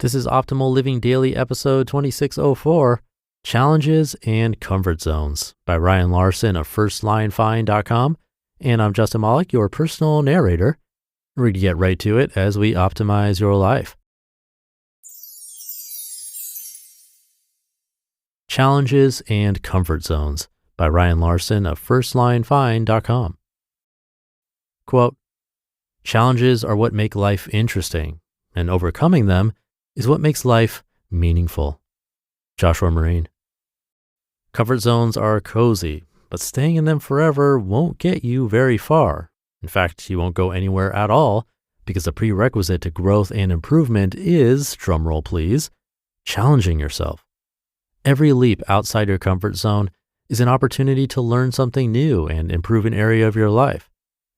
This is Optimal Living Daily episode 2604, Challenges and Comfort Zones by Ryan Larson of FirstLineFind.com. And I'm Justin Malik, your personal narrator. We're going to get right to it as we optimize your life. Challenges and Comfort Zones by Ryan Larson of FirstLineFind.com. Quote, challenges are what make life interesting, and overcoming them is what makes life meaningful. Joshua Marine. Comfort zones are cozy, but staying in them forever won't get you very far. In fact, you won't go anywhere at all because the prerequisite to growth and improvement is, drumroll please, challenging yourself. Every leap outside your comfort zone is an opportunity to learn something new and improve an area of your life.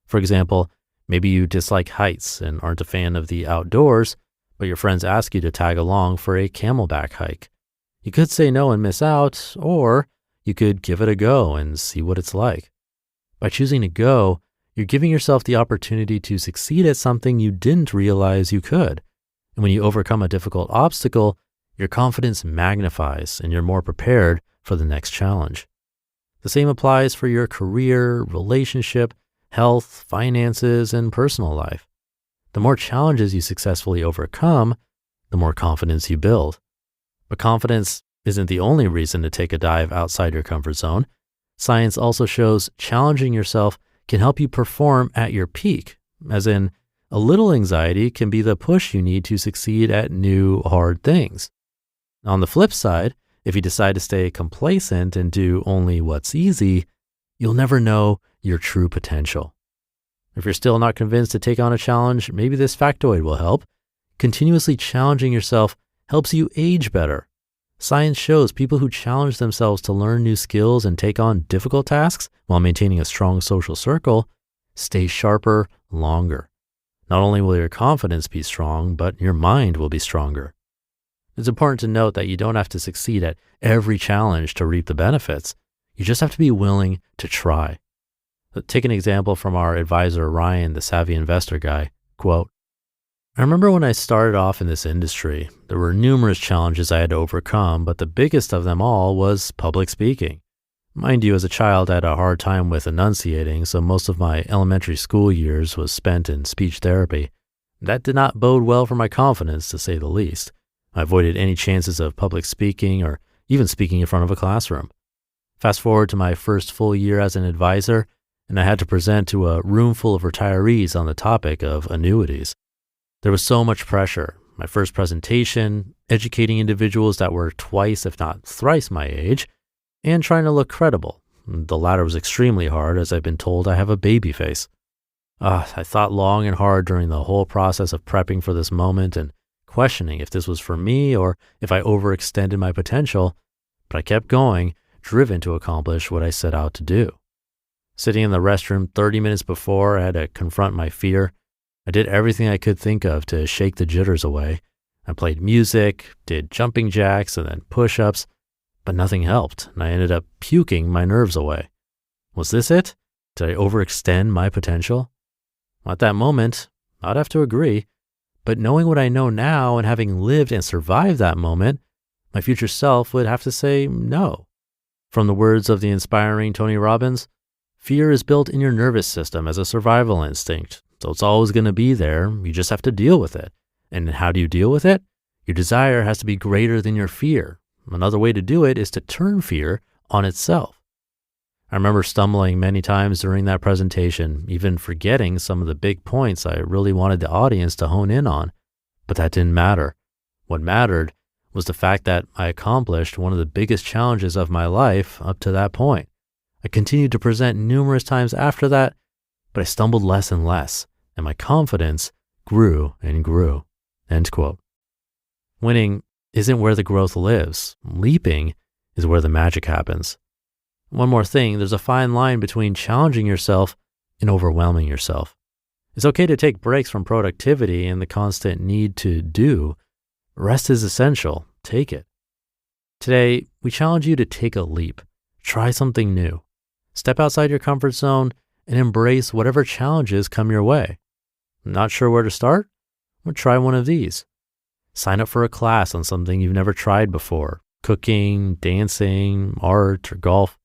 For example, maybe you dislike heights and aren't a fan of the outdoors, but your friends ask you to tag along for a camelback hike. You could say no and miss out, or you could give it a go and see what it's like. By choosing to go, you're giving yourself the opportunity to succeed at something you didn't realize you could. And when you overcome a difficult obstacle, your confidence magnifies and you're more prepared for the next challenge. The same applies for your career, relationship, health, finances, and personal life. The more challenges you successfully overcome, the more confidence you build. But confidence isn't the only reason to take a dive outside your comfort zone. Science also shows challenging yourself can help you perform at your peak, as in a little anxiety can be the push you need to succeed at new, hard things. On the flip side, if you decide to stay complacent and do only what's easy, you'll never know your true potential. If you're still not convinced to take on a challenge, maybe this factoid will help. Continuously challenging yourself helps you age better. Science shows people who challenge themselves to learn new skills and take on difficult tasks while maintaining a strong social circle stay sharper longer. Not only will your confidence be strong, but your mind will be stronger. It's important to note that you don't have to succeed at every challenge to reap the benefits. You just have to be willing to try. Take an example from our advisor, Ryan, the savvy investor guy. Quote, I remember when I started off in this industry, there were numerous challenges I had to overcome, but the biggest of them all was public speaking. Mind you, as a child, I had a hard time with enunciating, so most of my elementary school years was spent in speech therapy. That did not bode well for my confidence, to say the least. I avoided any chances of public speaking or even speaking in front of a classroom. Fast forward to my first full year as an advisor, and I had to present to a room full of retirees on the topic of annuities. There was so much pressure. My first presentation, educating individuals that were twice, if not thrice my age, and trying to look credible. The latter was extremely hard, as I've been told I have a baby face. I thought long and hard during the whole process of prepping for this moment and questioning if this was for me or if I overextended my potential, but I kept going, driven to accomplish what I set out to do. Sitting in the restroom 30 minutes before, I had to confront my fear. I did everything I could think of to shake the jitters away. I played music, did jumping jacks and then push-ups, but nothing helped, and I ended up puking my nerves away. Was this it? Did I overextend my potential? At that moment, I'd have to agree, but knowing what I know now and having lived and survived that moment, my future self would have to say no. From the words of the inspiring Tony Robbins, fear is built in your nervous system as a survival instinct, so it's always going to be there. You just have to deal with it. And how do you deal with it? Your desire has to be greater than your fear. Another way to do it is to turn fear on itself. I remember stumbling many times during that presentation, even forgetting some of the big points I really wanted the audience to hone in on. But that didn't matter. What mattered was the fact that I accomplished one of the biggest challenges of my life up to that point. I continued to present numerous times after that, but I stumbled less and less, and my confidence grew and grew. End quote. Winning isn't where the growth lives. Leaping is where the magic happens. One more thing, there's a fine line between challenging yourself and overwhelming yourself. It's okay to take breaks from productivity and the constant need to do. Rest is essential. Take it. Today, we challenge you to take a leap. Try something new. Step outside your comfort zone and embrace whatever challenges come your way. Not sure where to start? Well, try one of these. Sign up for a class on something you've never tried before: cooking, dancing, art, or golf.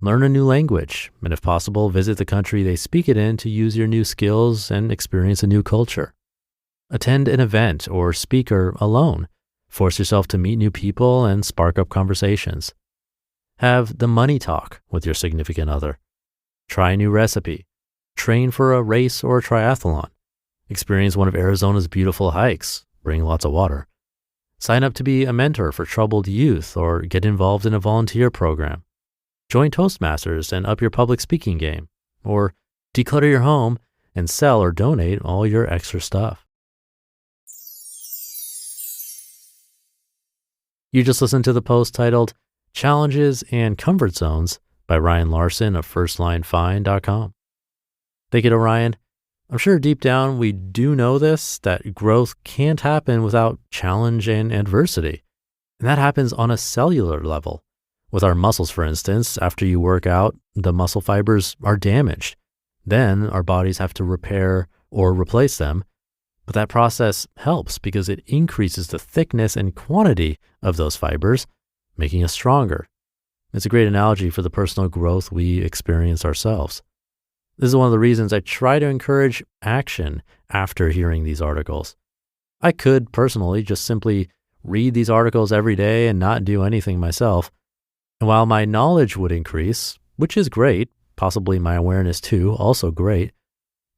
Learn a new language, and if possible, visit the country they speak it in to use your new skills and experience a new culture. Attend an event or speaker alone. Force yourself to meet new people and spark up conversations. Have the money talk with your significant other. Try a new recipe. Train for a race or a triathlon. Experience one of Arizona's beautiful hikes. Bring lots of water. Sign up to be a mentor for troubled youth or get involved in a volunteer program. Join Toastmasters and up your public speaking game. Or declutter your home and sell or donate all your extra stuff. You just listened to the post titled Challenges and Comfort Zones by Ryan Larson of FirstLineFine.com. Thank you to Ryan. I'm sure deep down we do know this, that growth can't happen without challenge and adversity. And that happens on a cellular level. With our muscles, for instance, after you work out, the muscle fibers are damaged. Then our bodies have to repair or replace them. But that process helps because it increases the thickness and quantity of those fibers, making us stronger. It's a great analogy for the personal growth we experience ourselves. This is one of the reasons I try to encourage action after hearing these articles. I could personally just simply read these articles every day and not do anything myself. And while my knowledge would increase, which is great, possibly my awareness too, also great,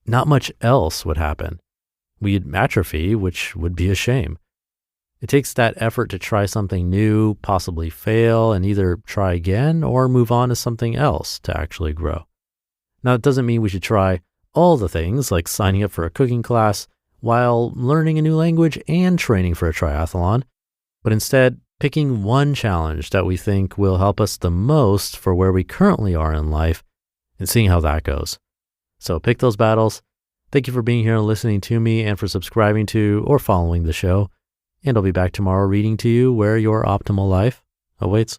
not much else would happen. We'd atrophy, which would be a shame. It takes that effort to try something new, possibly fail, and either try again or move on to something else to actually grow. Now, it doesn't mean we should try all the things like signing up for a cooking class while learning a new language and training for a triathlon, but instead picking one challenge that we think will help us the most for where we currently are in life and seeing how that goes. So pick those battles. Thank you for being here and listening to me and for subscribing to or following the show. And I'll be back tomorrow reading to you where your optimal life awaits.